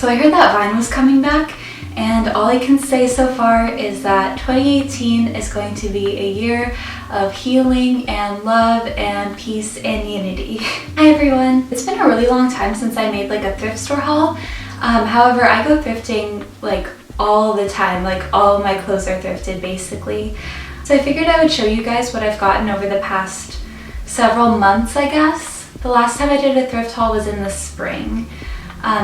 So I heard that Vine was coming back, and all I can say so far is that 2018 is going to be a year of healing and love and peace and unity. Hi everyone! It's been a really long time since I made like a thrift store haul. However, I go thrifting like all the time, like all of my clothes are thrifted basically. So I figured I would show you guys what I've gotten over the past several months, I guess. The last time I did a thrift haul was in the spring.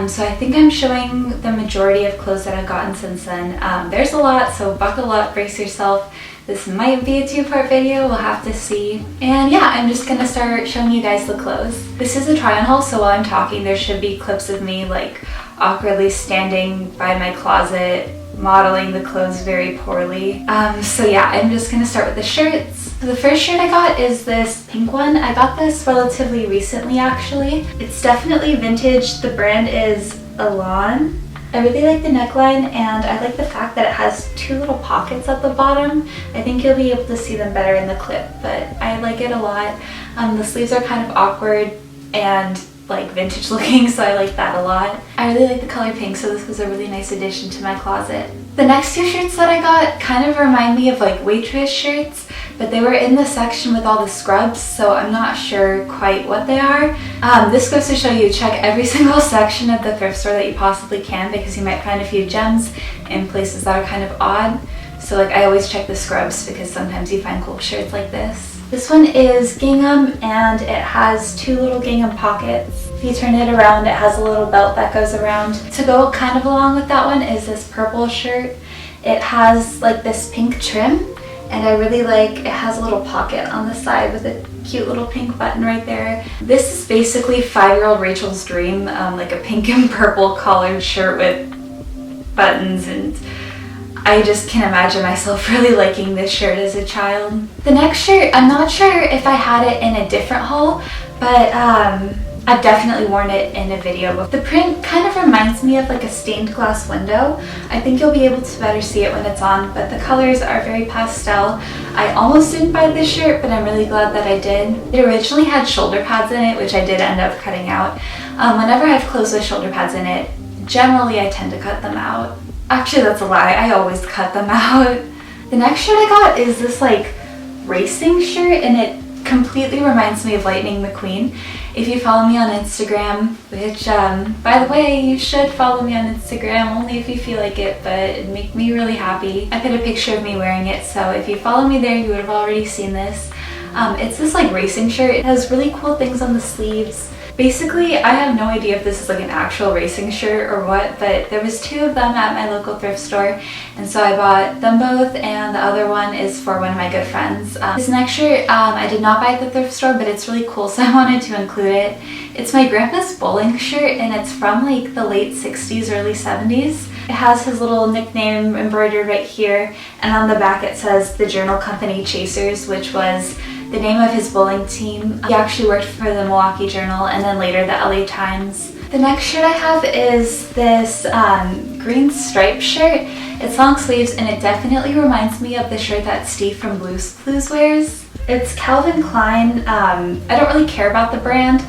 So I think I'm showing the majority of clothes that I've gotten since then. There's a lot, so buckle up, brace yourself. This might be a two-part video, we'll have to see. And yeah, I'm just gonna start showing you guys the clothes. This is a try-on haul, so while I'm talking, there should be clips of me like awkwardly standing by my closet, modeling the clothes very poorly. So yeah, I'm just gonna start with the shirts. So the first shirt I got is this pink one. I got this relatively recently actually. It's definitely vintage. The brand is Elan. I really like the neckline, and I like the fact that it has two little pockets at the bottom. I think you'll be able to see them better in the clip, but I like it a lot. The sleeves are kind of awkward and like vintage looking, so I like that a lot. I really like the color pink, so this was a really nice addition to my closet. The next two shirts that I got kind of remind me of like waitress shirts, but they were in the section with all the scrubs, so I'm not sure quite what they are. This goes to show you, check every single section of the thrift store that you possibly can, because you might find a few gems in places that are kind of odd. So like I always check the scrubs because sometimes you find cool shirts like this. This one is gingham, and it has two little gingham pockets. If you turn it around, it has a little belt that goes around. To go kind of along with that one is this purple shirt. It has like this pink trim, and I really like, it has a little pocket on the side with a cute little pink button right there. This is basically 5-year-old Rachel's dream, like a pink and purple collared shirt with buttons, and I just can't imagine myself really liking this shirt as a child. The next shirt, I'm not sure if I had it in a different haul, but I've definitely worn it in a video. The print kind of reminds me of like a stained glass window. I think you'll be able to better see it when it's on, but the colors are very pastel. I almost didn't buy this shirt, but I'm really glad that I did. It originally had shoulder pads in it, which I did end up cutting out. Whenever I have clothes with shoulder pads in it, generally I tend to cut them out. Actually, that's a lie. I always cut them out. The next shirt I got is this like racing shirt, and it completely reminds me of Lightning McQueen. If you follow me on Instagram, which by the way, you should follow me on Instagram only if you feel like it, but it'd make me really happy. I put a picture of me wearing it, so if you follow me there, you would have already seen this. It's this like racing shirt. It has really cool things on the sleeves. Basically, I have no idea if this is like an actual racing shirt or what, but there was two of them at my local thrift store, and so I bought them both, and the other one is for one of my good friends. This next shirt I did not buy at the thrift store, but it's really cool, so I wanted to include it. It's my grandpa's bowling shirt, and it's from like the late 60s, early 70s. It has his little nickname embroidered right here, and on the back it says the Journal Company Chasers, which was the name of his bowling team. He actually worked for the Milwaukee Journal and then later the LA Times. The next shirt I have is this green striped shirt. It's long sleeves, and it definitely reminds me of the shirt that Steve from Blue's Clues wears. It's Calvin Klein. I don't really care about the brand.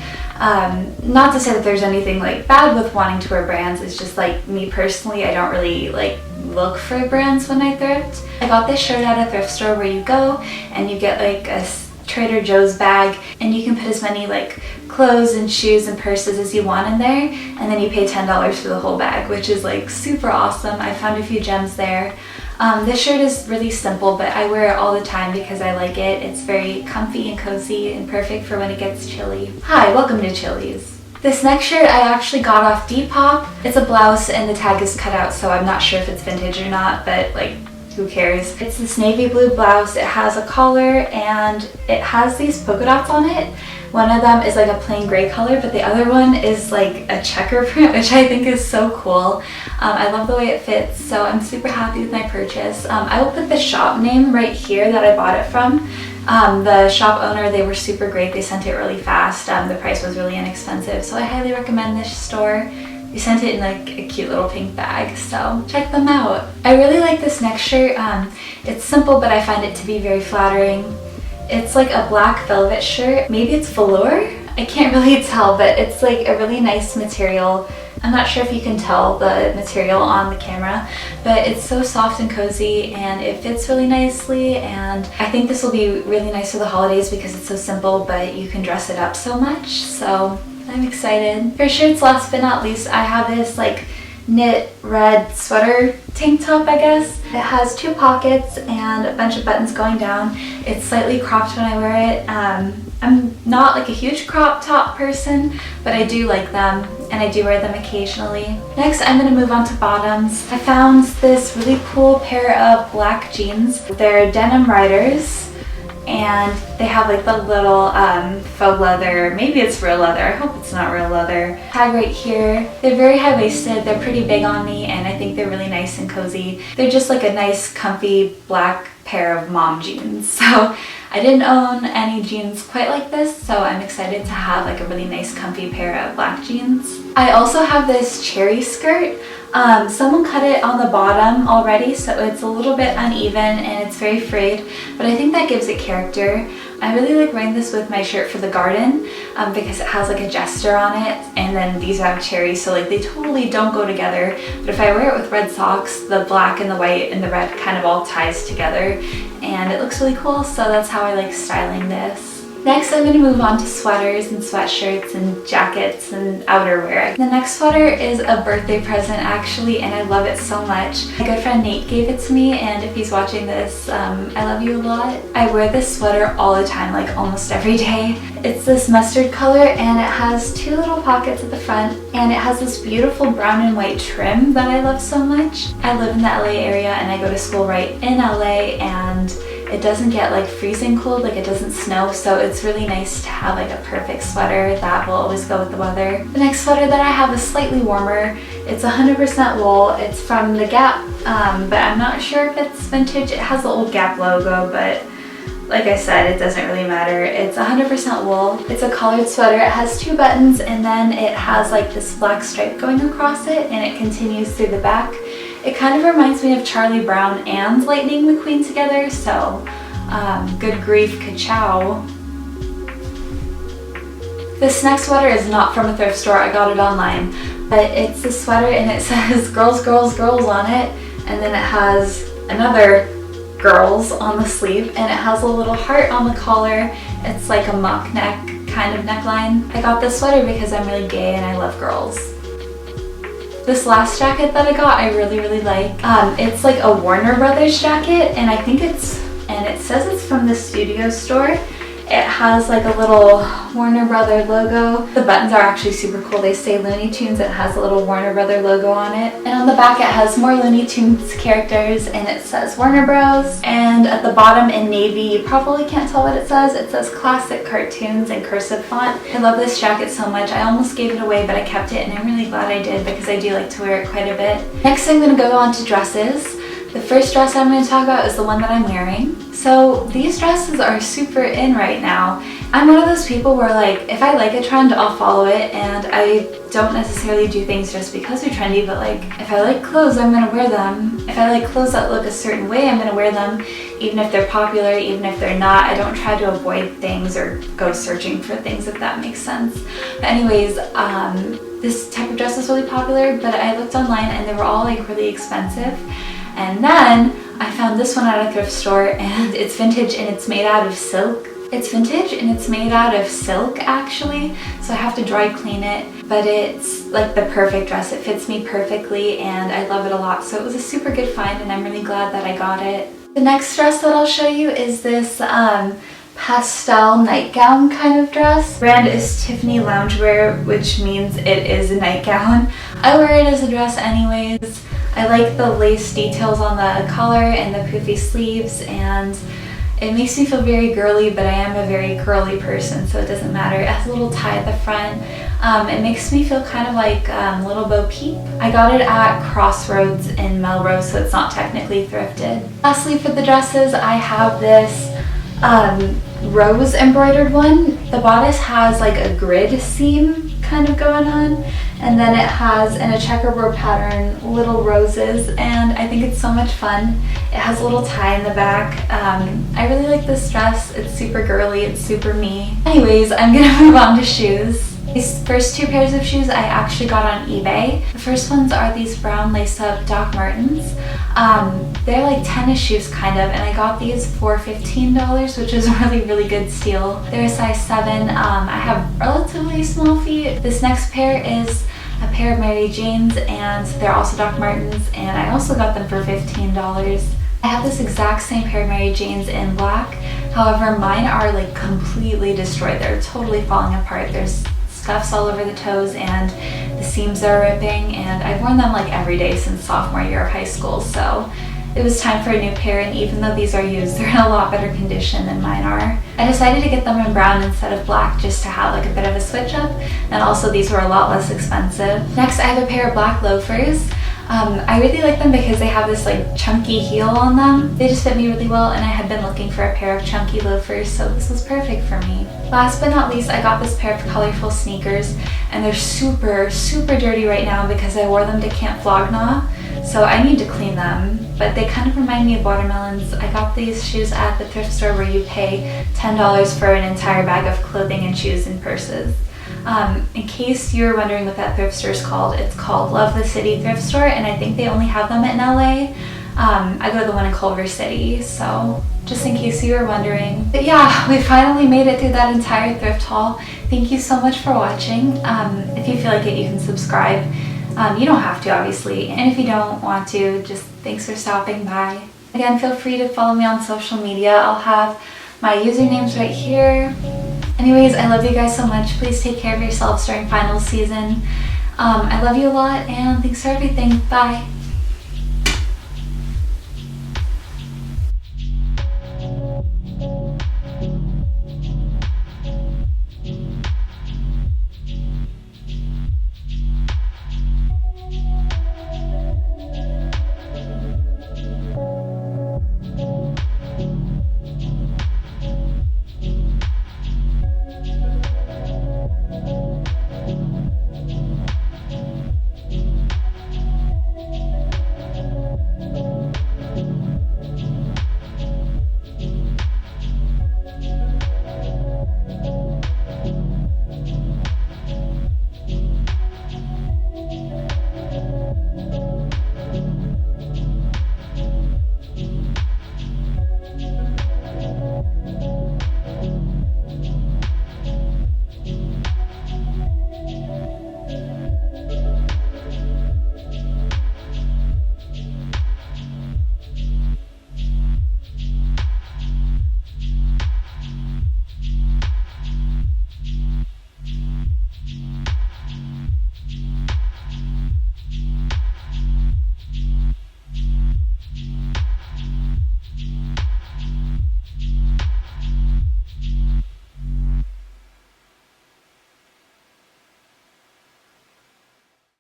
Not to say that there's anything like bad with wanting to wear brands, it's just like me personally, I don't really like look for brands when I thrift. I got this shirt at a thrift store where you go and you get like a Trader Joe's bag, and you can put as many like clothes and shoes and purses as you want in there, and then you pay $10 for the whole bag, which is like super awesome. I found a few gems there. This shirt is really simple, but I wear it all the time because I like it. It's very comfy and cozy and perfect for when it gets chilly. Hi, welcome to Chili's. This next shirt I actually got off Depop. It's a blouse and the tag is cut out, so I'm not sure if it's vintage or not, but like, who cares? It's this navy blue blouse. It has a collar and it has these polka dots on it. One of them is like a plain gray color, but the other one is like a checker print, which I think is so cool. I love the way it fits, so I'm super happy with my purchase. I will put the shop name right here that I bought it from. The shop owner, they were super great. They sent it really fast. The price was really inexpensive, so I highly recommend this store. They sent it in like a cute little pink bag, so check them out. I really like this next shirt. It's simple, but I find it to be very flattering. It's like a black velvet shirt. Maybe it's velour? I can't really tell, but it's like a really nice material. I'm not sure if you can tell the material on the camera, but it's so soft and cozy and it fits really nicely, and I think this will be really nice for the holidays because it's so simple, but you can dress it up so much, so I'm excited. For shirts, last but not least, I have this like knit red sweater tank top, I guess. It has 2 pockets and a bunch of buttons going down. It's slightly cropped when I wear it. I'm not like a huge crop top person, but I do like them and I do wear them occasionally. Next, I'm going to move on to bottoms. I found this really cool pair of black jeans. They're denim riders, and they have like the little faux leather, maybe it's real leather, I hope it's not real leather, tag right here. They're very high-waisted, they're pretty big on me, and I think they're really nice and cozy. They're just like a nice comfy black pair of mom jeans. So I didn't own any jeans quite like this, so I'm excited to have like a really nice comfy pair of black jeans. I also have this cherry skirt. Someone cut it on the bottom already, so it's a little bit uneven and it's very frayed, but I think that gives it character. I really like wearing this with my shirt for the garden because it has like a jester on it, and then these have cherries, so like they totally don't go together, but if I wear it with red socks, the black and the white and the red kind of all ties together and it looks really cool, so that's how I like styling this. Next, I'm going to move on to sweaters and sweatshirts and jackets and outerwear. The next sweater is a birthday present actually, and I love it so much. My good friend Nate gave it to me, and if he's watching this, I love you a lot. I wear this sweater all the time, like almost every day. It's this mustard color and it has 2 little pockets at the front, and it has this beautiful brown and white trim that I love so much. I live in the LA area and I go to school right in LA, and it doesn't get like freezing cold, like it doesn't snow, so it's really nice to have like a perfect sweater that will always go with the weather. The next sweater that I have is slightly warmer. It's 100% wool. It's from the Gap, but I'm not sure if it's vintage. It has the old Gap logo, but like I said, it doesn't really matter. It's 100% wool. It's a collared sweater. It has 2 buttons, and then it has like this black stripe going across it, and it continues through the back. It kind of reminds me of Charlie Brown and Lightning McQueen together, so good grief, ka-chow. This next sweater is not from a thrift store, I got it online, but it's a sweater and it says girls, girls, girls on it, and then it has another girls on the sleeve, and it has a little heart on the collar. It's like a mock neck kind of neckline. I got this sweater because I'm really gay and I love girls. This last jacket that I got, I really, really like. It's like a Warner Brothers jacket, and I think it says it's from the Studio store. It has like a little Warner Brother logo. The buttons are actually super cool. They say Looney Tunes. It has a little Warner Brother logo on it. And on the back it has more Looney Tunes characters, and it says Warner Bros. And at the bottom in navy, you probably can't tell what it says. It says classic cartoons in cursive font. I love this jacket so much. I almost gave it away, but I kept it, and I'm really glad I did because I do like to wear it quite a bit. Next, I'm going to go on to dresses. The first dress I'm going to talk about is the one that I'm wearing. So these dresses are super in right now. I'm one of those people where like, if I like a trend, I'll follow it, and I don't necessarily do things just because they're trendy, but like, if I like clothes, I'm gonna wear them. If I like clothes that look a certain way, I'm gonna wear them, even if they're popular, even if they're not. I don't try to avoid things or go searching for things, if that makes sense. But anyways, this type of dress is really popular, but I looked online and they were all like really expensive. And then I found this one at a thrift store, and it's vintage and it's made out of silk. It's vintage and it's made out of silk actually, so I have to dry clean it, but it's like the perfect dress. It fits me perfectly and I love it a lot, so it was a super good find and I'm really glad that I got it. The next dress that I'll show you is this pastel nightgown kind of dress. The brand is Tiffany Loungewear, which means it is a nightgown. I wear it as a dress anyways. I like the lace details on the collar and the poofy sleeves, and it makes me feel very girly, but I am a very girly person, so it doesn't matter. It has a little tie at the front. It makes me feel kind of like Little Bo Peep. I got it at Crossroads in Melrose, so it's not technically thrifted. Lastly, for the dresses, I have this rose embroidered one. The bodice has like a grid seam kind of going on, and then it has in a checkerboard pattern little roses, and I think it's so much fun. It has a little tie in the back. I really like this dress. It's super girly, it's super me. Anyways, I'm gonna move on to shoes. These first two pairs of shoes I actually got on eBay. The first ones are these brown lace-up Doc Martens. They're like tennis shoes kind of, and I got these for $15, which is a really good steal. They're a size 7. I have relatively small feet. This next pair is a pair of Mary Janes, and they're also Doc Martens, and I also got them for $15. I have this exact same pair of Mary Janes in black. However, mine are like completely destroyed. They're totally falling apart. There's scuffs all over the toes and the seams are ripping, and I've worn them like every day since sophomore year of high school, so it was time for a new pair, and even though these are used, they're in a lot better condition than mine are. I decided to get them in brown instead of black just to have like a bit of a switch up, and also these were a lot less expensive. Next, I have a pair of black loafers. I really like them because they have this like chunky heel on them. They just fit me really well, and I had been looking for a pair of chunky loafers, so this was perfect for me. Last but not least, I got this pair of colorful sneakers, and they're super dirty right now because I wore them to Camp Flog Gnaw, so I need to clean them, but they kind of remind me of watermelons. I got these shoes at the thrift store where you pay $10 for an entire bag of clothing and shoes and purses. In case you're wondering what that thrift store is called, it's called Love the City Thrift Store, and I think they only have them in LA. I go to the one in Culver City, so just in case you were wondering. But yeah, we finally made it through that entire thrift haul. Thank you so much for watching. If you feel like it, you can subscribe. You don't have to, obviously, and if you don't want to, just thanks for stopping by. Again, feel free to follow me on social media. I'll have my usernames right here. Anyways, I love you guys so much. Please take care of yourselves during finals season. I love you a lot, and thanks for everything. Bye.